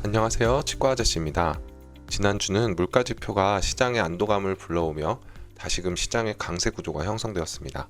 안녕하세요, 치과 아저씨입니다. 지난주는 물가지표가 시장의 안도감을 불러오며 다시금 시장의 강세 구조가 형성되었습니다.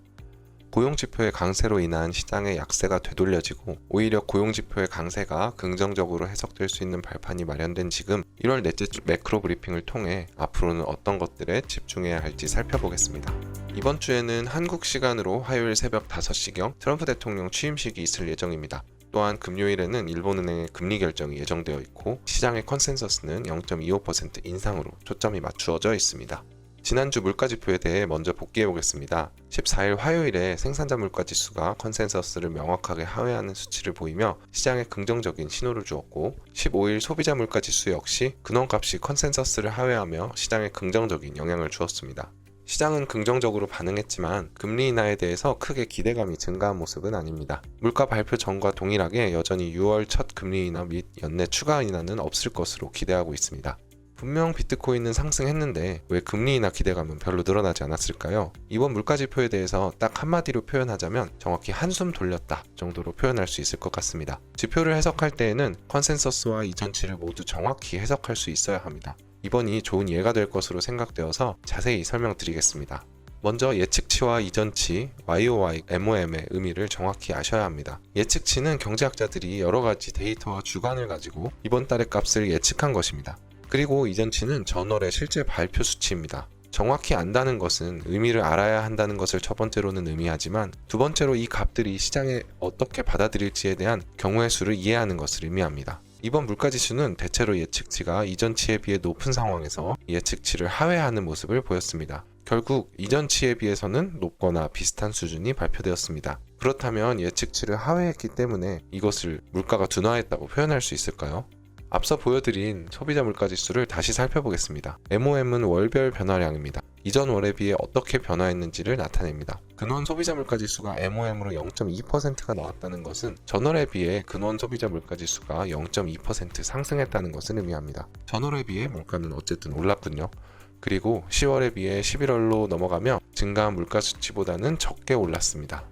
고용지표의 강세로 인한 시장의 약세가 되돌려지고 오히려 고용지표의 강세가 긍정적으로 해석될 수 있는 발판이 마련된 지금 1월 넷째 주 매크로 브리핑을 통해 앞으로는 어떤 것들에 집중해야 할지 살펴보겠습니다. 이번 주에는 한국 시간으로 화요일 새벽 5시경 트럼프 대통령 취임식이 있을 예정입니다. 또한 금요일에는 일본은행의 금리 결정이 예정되어 있고 시장의 컨센서스는 0.25% 인상으로 초점이 맞추어져 있습니다. 지난주 물가지표에 대해 먼저 복귀해 보겠습니다. 14일 화요일에 생산자 물가지수가 컨센서스를 명확하게 하회하는 수치를 보이며 시장에 긍정적인 신호를 주었고 15일 소비자 물가지수 역시 근원값이 컨센서스를 하회하며 시장에 긍정적인 영향을 주었습니다. 시장은 긍정적으로 반응했지만 금리 인하에 대해서 크게 기대감이 증가한 모습은 아닙니다. 물가 발표 전과 동일하게 여전히 6월 첫 금리 인하 및 연내 추가 인하는 없을 것으로 기대하고 있습니다. 분명 비트코인은 상승했는데 왜 금리 인하 기대감은 별로 늘어나지 않았을까요? 이번 물가지표에 대해서 딱 한마디로 표현하자면 정확히 한숨 돌렸다 정도로 표현할 수 있을 것 같습니다. 지표를 해석할 때에는 컨센서스와 이전치를 모두 정확히 해석할 수 있어야 합니다. 이번이 좋은 예가 될 것으로 생각되어서 자세히 설명드리겠습니다. 먼저 예측치와 이전치, YOY, MOM의 의미를 정확히 아셔야 합니다. 예측치는 경제학자들이 여러가지 데이터와 주관을 가지고 이번 달의 값을 예측한 것입니다. 그리고 이전치는 전월의 실제 발표 수치입니다. 정확히 안다는 것은 의미를 알아야 한다는 것을 첫 번째로는 의미하지만 두 번째로 이 값들이 시장에 어떻게 받아들일지에 대한 경우의 수를 이해하는 것을 의미합니다. 이번 물가지수는 대체로 예측치가 이전치에 비해 높은 상황에서 예측치를 하회하는 모습을 보였습니다. 결국 이전치에 비해서는 높거나 비슷한 수준이 발표되었습니다. 그렇다면 예측치를 하회했기 때문에 이것을 물가가 둔화했다고 표현할 수 있을까요? 앞서 보여드린 소비자 물가지수를 다시 살펴보겠습니다. MOM은 월별 변화량입니다. 이전 월에 비해 어떻게 변화했는지를 나타냅니다. 근원 소비자 물가지수가 MOM으로 0.2%가 나왔다는 것은 전월에 비해 근원 소비자 물가지수가 0.2% 상승했다는 것을 의미합니다. 전월에 비해 물가는 어쨌든 올랐군요. 그리고 10월에 비해 11월로 넘어가며 증가한 물가 수치보다는 적게 올랐습니다.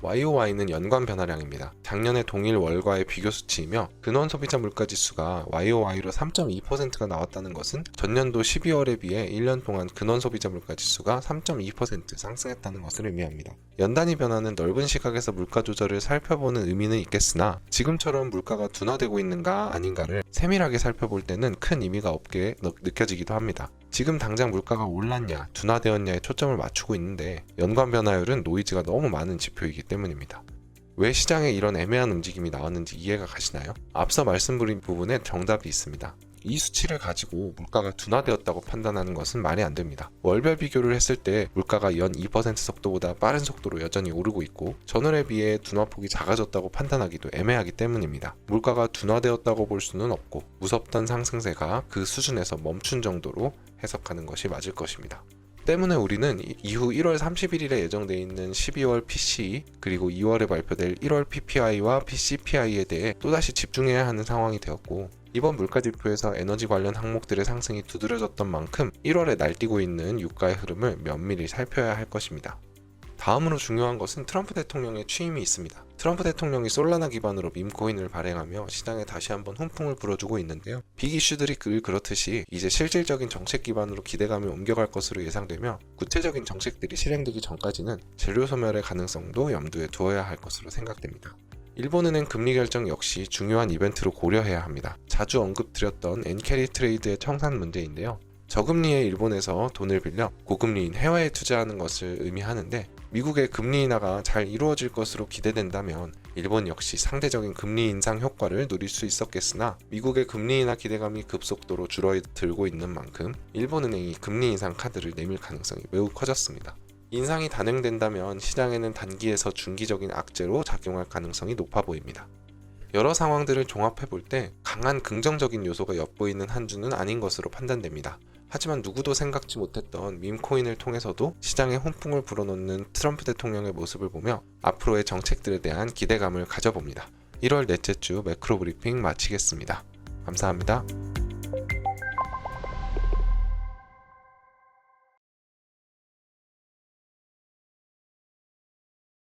YOY는 연간 변화량입니다. 작년의 동일 월과의 비교 수치이며 근원 소비자 물가지수가 YOY로 3.2%가 나왔다는 것은 전년도 12월에 비해 1년 동안 근원 소비자 물가지수가 3.2% 상승했다는 것을 의미합니다. 연단위 변화는 넓은 시각에서 물가 조절을 살펴보는 의미는 있겠으나 지금처럼 물가가 둔화되고 있는가 아닌가를 세밀하게 살펴볼 때는 큰 의미가 없게 느껴지기도 합니다. 지금 당장 물가가 올랐냐, 둔화되었냐에 초점을 맞추고 있는데 연간 변화율은 노이즈가 너무 많은 지표이기 때문입니다. 왜 시장에 이런 애매한 움직임이 나왔는지 이해가 가시나요? 앞서 말씀드린 부분에 정답이 있습니다. 이 수치를 가지고 물가가 둔화되었다고 판단하는 것은 말이 안 됩니다. 월별 비교를 했을 때 물가가 연 2% 속도보다 빠른 속도로 여전히 오르고 있고 전월에 비해 둔화폭이 작아졌다고 판단하기도 애매하기 때문입니다. 물가가 둔화되었다고 볼 수는 없고 무섭던 상승세가 그 수준에서 멈춘 정도로 해석하는 것이 맞을 것입니다. 때문에 우리는 이후 1월 31일에 예정되어 있는 12월 PCE 그리고 2월에 발표될 1월 PPI와 PCPI에 대해 또다시 집중해야 하는 상황이 되었고 이번 물가지표에서 에너지 관련 항목들의 상승이 두드러졌던 만큼 1월에 날뛰고 있는 유가의 흐름을 면밀히 살펴야 할 것입니다. 다음으로 중요한 것은 트럼프 대통령의 취임이 있습니다. 트럼프 대통령이 솔라나 기반으로 밈코인을 발행하며 시장에 다시 한번 훈풍을 불어주고 있는데요. 빅 이슈들이 늘 그렇듯이 이제 실질적인 정책 기반으로 기대감이 옮겨갈 것으로 예상되며 구체적인 정책들이 실행되기 전까지는 재료 소멸의 가능성도 염두에 두어야 할 것으로 생각됩니다. 일본은행 금리 결정 역시 중요한 이벤트로 고려해야 합니다. 자주 언급드렸던 엔캐리 트레이드의 청산 문제인데요. 저금리의 일본에서 돈을 빌려 고금리인 해외에 투자하는 것을 의미하는데 미국의 금리 인하가 잘 이루어질 것으로 기대된다면 일본 역시 상대적인 금리 인상 효과를 누릴 수 있었겠으나 미국의 금리 인하 기대감이 급속도로 줄어들고 있는 만큼 일본은행이 금리 인상 카드를 내밀 가능성이 매우 커졌습니다. 인상이 단행된다면 시장에는 단기에서 중기적인 악재로 작용할 가능성이 높아 보입니다. 여러 상황들을 종합해 볼 때 강한 긍정적인 요소가 엿보이는 한 주는 아닌 것으로 판단됩니다. 하지만 누구도 생각지 못했던 밈코인을 통해서도 시장에 훈풍을 불어넣는 트럼프 대통령의 모습을 보며 앞으로의 정책들에 대한 기대감을 가져봅니다. 1월 넷째 주 매크로 브리핑 마치겠습니다. 감사합니다.